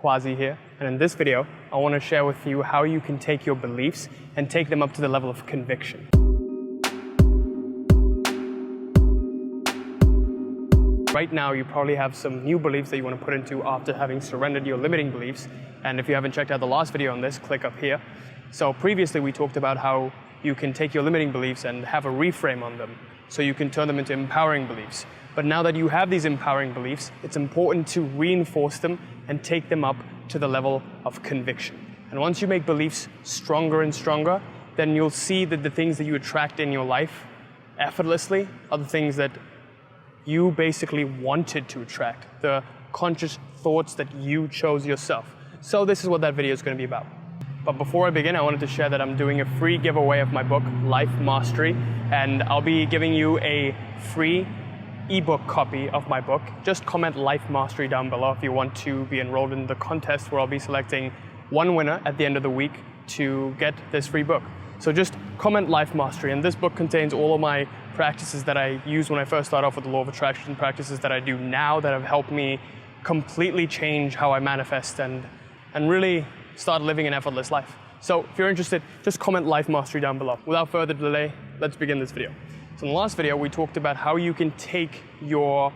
Quazi here, and in this video, I want to share with you how you can take your beliefs and take them up to the level of conviction. Right now, you probably have some new beliefs that you want to put into after having surrendered your limiting beliefs. And if you haven't checked out the last video on this, click up here. So previously, we talked about how you can take your limiting beliefs and have a reframe on them, so you can turn them into empowering beliefs. But now that you have these empowering beliefs, it's important to reinforce them and take them up to the level of conviction. And once you make beliefs stronger and stronger, then you'll see that the things that you attract in your life effortlessly are the things that you basically wanted to attract, the conscious thoughts that you chose yourself. So this is what that video is going to be about. But before I begin, I wanted to share that I'm doing a free giveaway of my book, Life Mastery, and I'll be giving you a free ebook copy of my book. Just comment Life Mastery down below if you want to be enrolled in the contest where I'll be selecting one winner at the end of the week to get this free book. So just comment Life Mastery, and this book contains all of my practices that I used when I first started off with the law of attraction, practices that I do now that have helped me completely change how I manifest and really start living an effortless life. So if you're interested, just comment Life Mastery down below. Without further delay, let's begin this video. So in the last video, we talked about how you can take your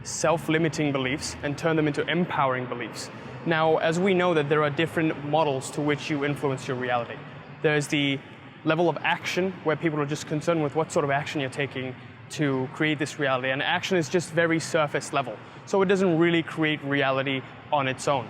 self-limiting beliefs and turn them into empowering beliefs. Now, as we know that there are different models to which you influence your reality. There's the level of action, where people are just concerned with what sort of action you're taking to create this reality. And action is just very surface level, so it doesn't really create reality on its own.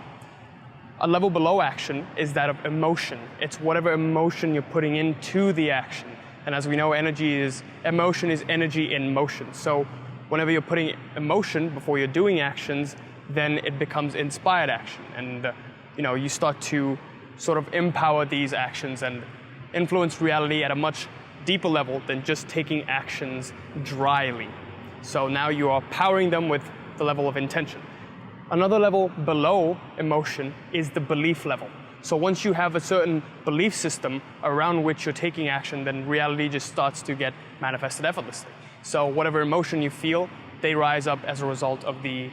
A level below action is that of emotion. It's whatever emotion you're putting into the action. And as we know, emotion is energy in motion. So whenever you're putting emotion before you're doing actions, then it becomes inspired action. And you start to sort of empower these actions and influence reality at a much deeper level than just taking actions dryly. So now you are powering them with the level of intention. Another level below emotion is the belief level. So once you have a certain belief system around which you're taking action, then reality just starts to get manifested effortlessly. So whatever emotion you feel, they rise up as a result of the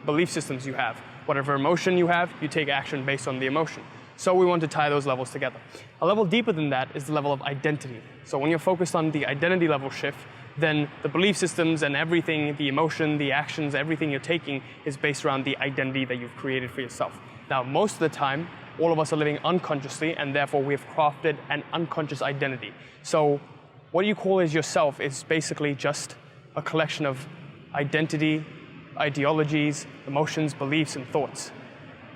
belief systems you have. Whatever emotion you have, you take action based on the emotion. So we want to tie those levels together. A level deeper than that is the level of identity. So when you're focused on the identity level shift, then the belief systems and everything, the emotion, the actions, everything you're taking is based around the identity that you've created for yourself. Now, most of the time, all of us are living unconsciously, and therefore we have crafted an unconscious identity. So what you call as yourself is basically just a collection of identity, ideologies, emotions, beliefs, and thoughts.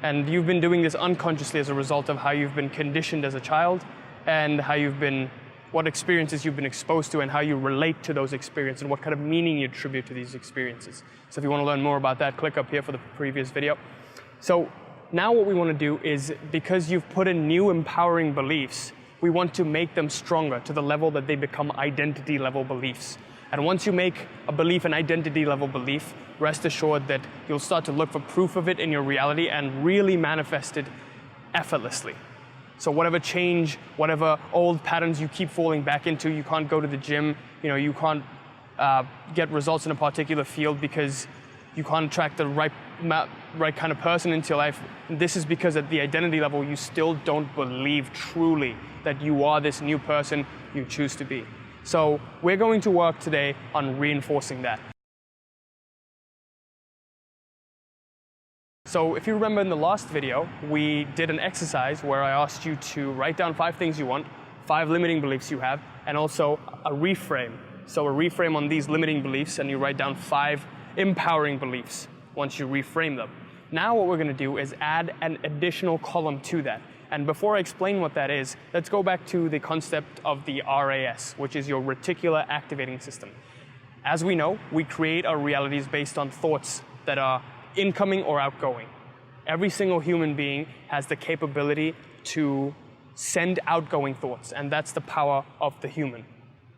And you've been doing this unconsciously as a result of how you've been conditioned as a child and what experiences you've been exposed to and how you relate to those experiences and what kind of meaning you attribute to these experiences. So if you want to learn more about that, click up here for the previous video. So now what we want to do is, because you've put in new empowering beliefs, we want to make them stronger to the level that they become identity level beliefs. And once you make a belief an identity level belief, rest assured that you'll start to look for proof of it in your reality and really manifest it effortlessly. So whatever change, whatever old patterns you keep falling back into, you can't go to the gym, you can't get results in a particular field because you can't attract the right kind of person into your life. This is because at the identity level, you still don't believe truly that you are this new person you choose to be. So we're going to work today on reinforcing that. So if you remember in the last video, we did an exercise where I asked you to write down 5 things you want, 5 limiting beliefs you have, and also a reframe. So a reframe on these limiting beliefs, and you write down 5 empowering beliefs once you reframe them. Now what we're going to do is add an additional column to that. And before I explain what that is, let's go back to the concept of the RAS, which is your reticular activating system. As we know, we create our realities based on thoughts that are incoming or outgoing. Every single human being has the capability to send outgoing thoughts, and that's the power of the human.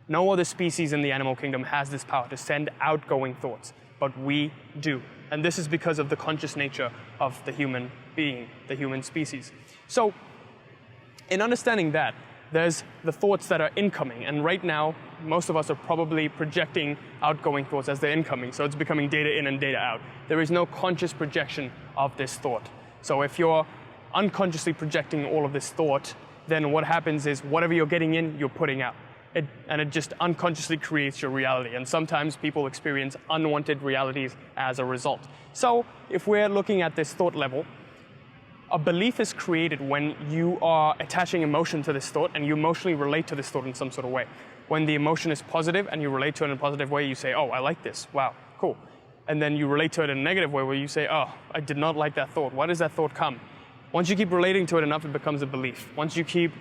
No other species in the animal kingdom has this power to send outgoing thoughts, but we do. And this is because of the conscious nature of the human being, the human species. So in understanding that, there's the thoughts that are incoming. And right now, most of us are probably projecting outgoing thoughts as they're incoming. So it's becoming data in and data out. There is no conscious projection of this thought. So if you're unconsciously projecting all of this thought, then what happens is whatever you're getting in, you're putting out. And it just unconsciously creates your reality. And sometimes people experience unwanted realities as a result. So if we're looking at this thought level, a belief is created when you are attaching emotion to this thought and you emotionally relate to this thought in some sort of way. When the emotion is positive and you relate to it in a positive way, you say, oh, I like this, wow, cool. And then you relate to it in a negative way where you say, oh, I did not like that thought. Why does that thought come? Once you keep relating to it enough, it becomes a belief. Once you keep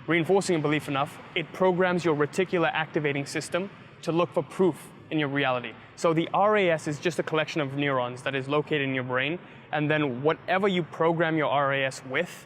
reinforcing a belief enough, it programs your reticular activating system to look for proof in your reality. So the RAS is just a collection of neurons that is located in your brain, and then whatever you program your RAS with,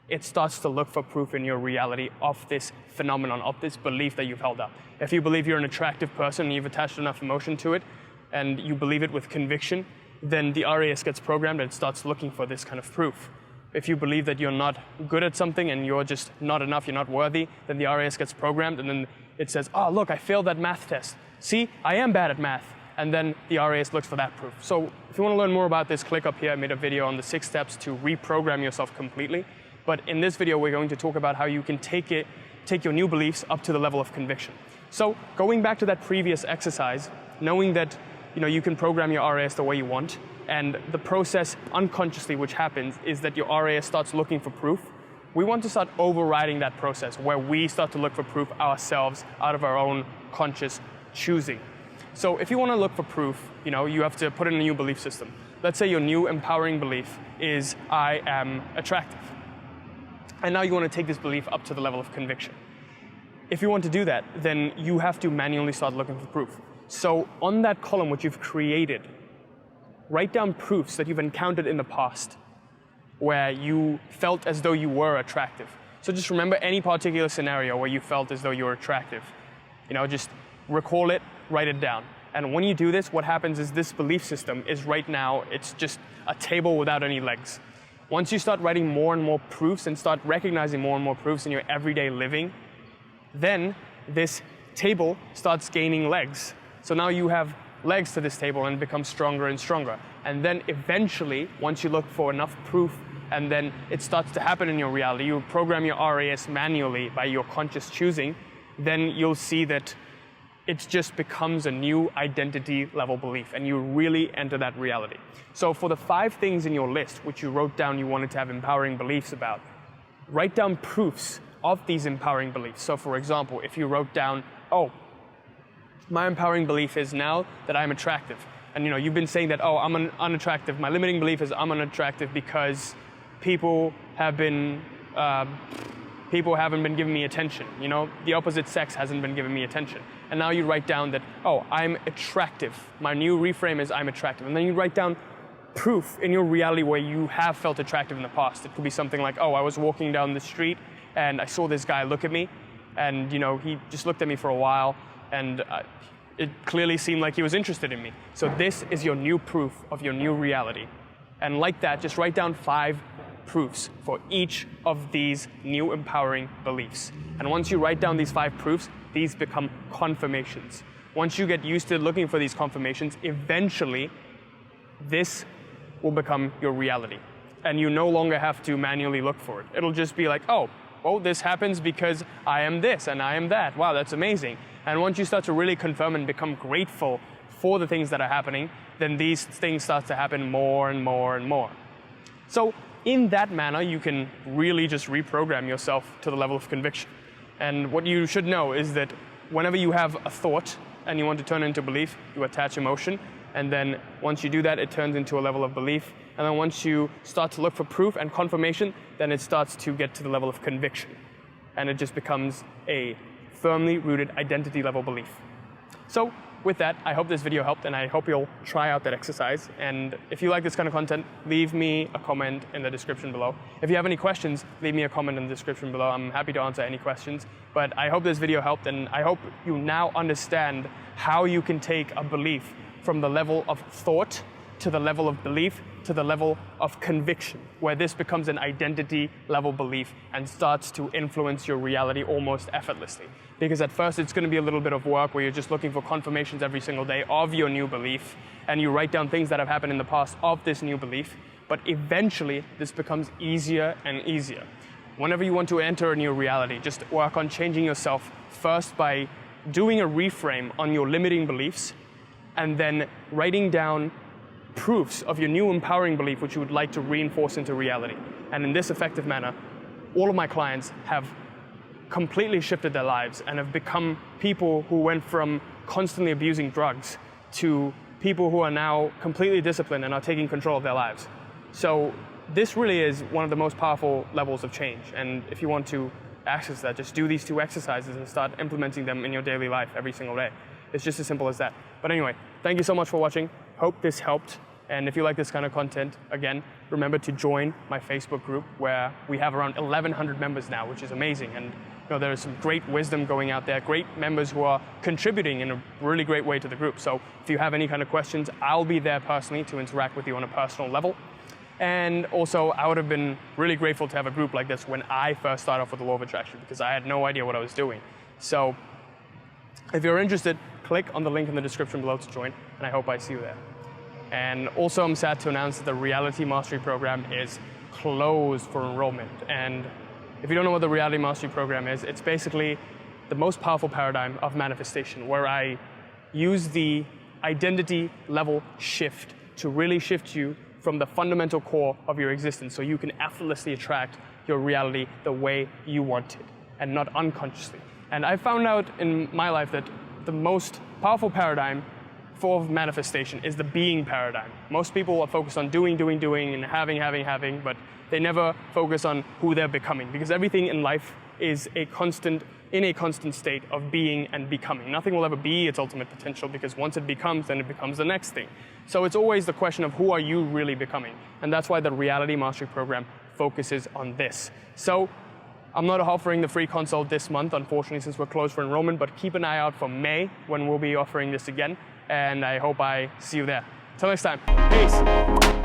it starts to look for proof in your reality of this phenomenon, of this belief that you've held up. If you believe you're an attractive person and you've attached enough emotion to it, and you believe it with conviction, then the RAS gets programmed and it starts looking for this kind of proof. If you believe that you're not good at something and you're just not enough, you're not worthy, then the RAS gets programmed and then it says, oh, look, I failed that math test. See, I am bad at math. And then the RAS looks for that proof. So if you want to learn more about this, click up here. I made a video on the 6 steps to reprogram yourself completely. But in this video, we're going to talk about how you can take your new beliefs up to the level of conviction. So going back to that previous exercise, knowing that you can program your RAS the way you want, and the process unconsciously which happens is that your RAS starts looking for proof. We want to start overriding that process where we start to look for proof ourselves out of our own conscious choosing. So if you want to look for proof, you have to put in a new belief system. Let's say your new empowering belief is, I am attractive. And now you want to take this belief up to the level of conviction. If you want to do that, then you have to manually start looking for proof. So on that column which you've created, write down proofs that you've encountered in the past where you felt as though you were attractive. So just remember any particular scenario where you felt as though you were attractive. Just recall it, write it down. And when you do this, what happens is this belief system is right now, it's just a table without any legs. Once you start writing more and more proofs and start recognizing more and more proofs in your everyday living, then this table starts gaining legs. So now you have legs to this table and become stronger and stronger. And then eventually, once you look for enough proof and then it starts to happen in your reality, you program your RAS manually by your conscious choosing, then you'll see that it just becomes a new identity level belief and you really enter that reality. So for the 5 things in your list which you wrote down you wanted to have empowering beliefs about, write down proofs of these empowering beliefs. So for example, if you wrote down, oh, my empowering belief is now that I'm attractive. And you've been saying that, oh, I'm unattractive. My limiting belief is I'm unattractive because people haven't been giving me attention. The opposite sex hasn't been giving me attention. And now you write down that, oh, I'm attractive. My new reframe is I'm attractive. And then you write down proof in your reality where you have felt attractive in the past. It could be something like, oh, I was walking down the street and I saw this guy look at me and he just looked at me for a while and it clearly seemed like he was interested in me. So this is your new proof of your new reality. And like that, just write down 5 proofs for each of these new empowering beliefs. And once you write down these 5 proofs, these become confirmations. Once you get used to looking for these confirmations, eventually this will become your reality. And you no longer have to manually look for it. It'll just be like, oh, this happens because I am this and I am that. Wow, that's amazing. And once you start to really confirm and become grateful for the things that are happening, then these things start to happen more and more and more. So in that manner, you can really just reprogram yourself to the level of conviction. And what you should know is that whenever you have a thought and you want to turn it into belief, you attach emotion. And then once you do that, it turns into a level of belief. And then once you start to look for proof and confirmation, then it starts to get to the level of conviction. And it just becomes a firmly rooted identity level belief. So with that, I hope this video helped and I hope you'll try out that exercise. And if you like this kind of content, leave me a comment in the description below. If you have any questions, leave me a comment in the description below. I'm happy to answer any questions. But I hope this video helped and I hope you now understand how you can take a belief from the level of thought to the level of belief, to the level of conviction, where this becomes an identity level belief and starts to influence your reality almost effortlessly. Because at first it's going to be a little bit of work where you're just looking for confirmations every single day of your new belief, and you write down things that have happened in the past of this new belief, but eventually this becomes easier and easier. Whenever you want to enter a new reality, just work on changing yourself first by doing a reframe on your limiting beliefs, and then writing down proofs of your new empowering belief which you would like to reinforce into reality. And in this effective manner, all of my clients have completely shifted their lives and have become people who went from constantly abusing drugs to people who are now completely disciplined and are taking control of their lives. So this really is one of the most powerful levels of change. And if you want to access that, just do these 2 exercises and start implementing them in your daily life every single day. It's just as simple as that. But anyway, thank you so much for watching. Hope this helped. And if you like this kind of content, again, remember to join my Facebook group where we have around 1,100 members now, which is amazing. And there is some great wisdom going out there, great members who are contributing in a really great way to the group. So if you have any kind of questions, I'll be there personally to interact with you on a personal level. And also, I would have been really grateful to have a group like this when I first started off with the law of attraction, because I had no idea what I was doing. So if you're interested, click on the link in the description below to join, and I hope I see you there. And also, I'm sad to announce that the Reality Mastery Program is closed for enrollment. And if you don't know what the Reality Mastery Program is, it's basically the most powerful paradigm of manifestation, where I use the identity level shift to really shift you from the fundamental core of your existence so you can effortlessly attract your reality the way you want it and not unconsciously. And I found out in my life that the most powerful paradigm for manifestation is the being paradigm. Most people are focused on doing, and having, but they never focus on who they're becoming, because everything in life is in a constant state of being and becoming. Nothing will ever be its ultimate potential, because once it becomes, then it becomes the next thing. So it's always the question of who are you really becoming? And that's why the Reality Mastery Program focuses on this. So I'm not offering the free consult this month, unfortunately, since we're closed for enrollment, but keep an eye out for May when we'll be offering this again. And I hope I see you there. Till next time, peace.